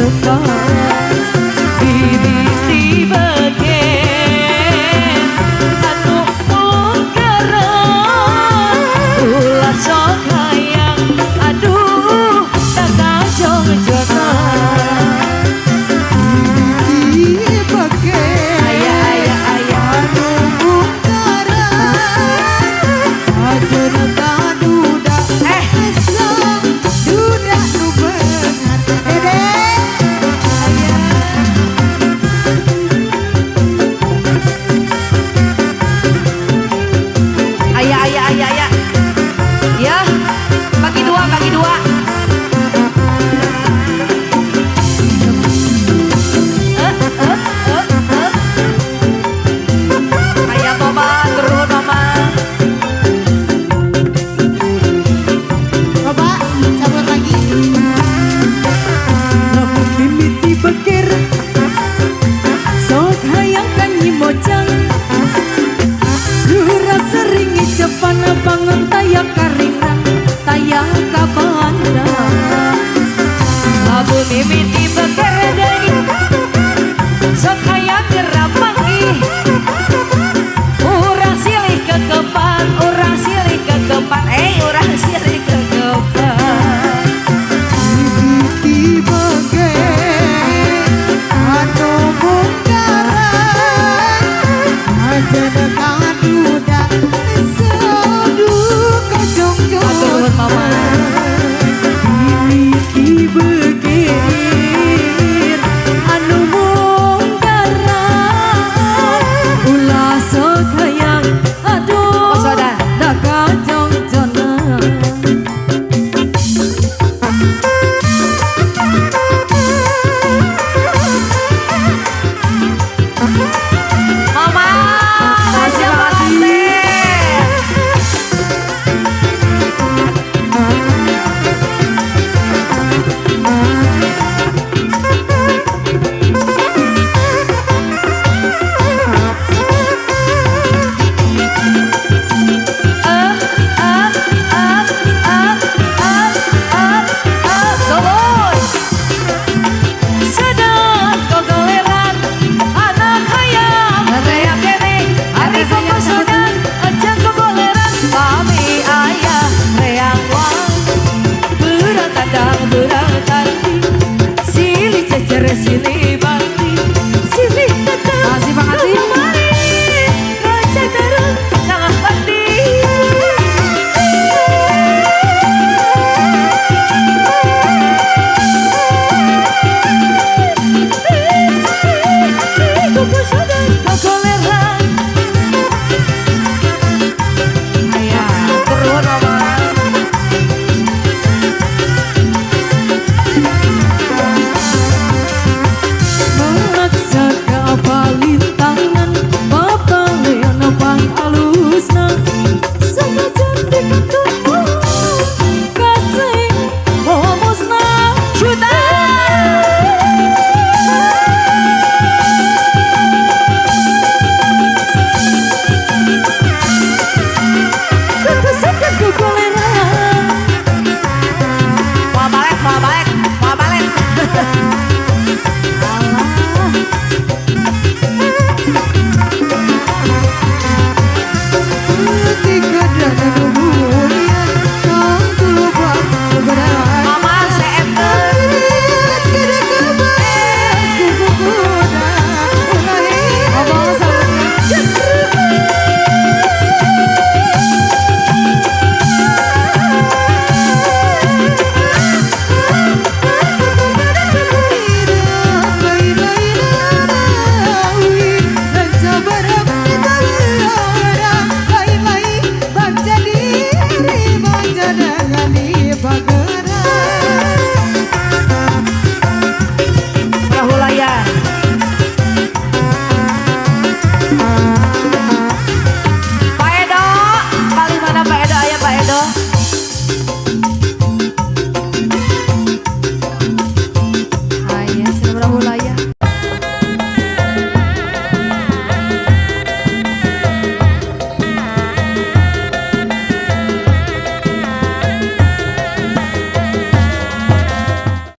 depan bibit bagian anu menggerak ulah sok hayang aduh tak kacau jodoh bibit bagian ayah anu menggerak ajar kaduda sang duda nu beungat dede ayah ya bagi dua ayah mama turun mama coba cabut lagi lamun mimiti bekir sok hayang kanyi mojang surah seringi cepan bangun tayak karingrang tayak kabanda labu mimiti beker deui sok hayang diramangi urang silih kekepan urang silih kekepan urang silih kekepan bibit bagian anu menggerak ajar kaduda seduh kejong-jong turun mama mimiti bekir anu munggaran ulah sok hayang aduh saudara dak kajong-jongan mama Raja Bante Turun sedang kegeleran anak hayam reak kene ari kokosodan aja kegoleran kami ayah reang wang berang tandang berang tarti silih cecer silih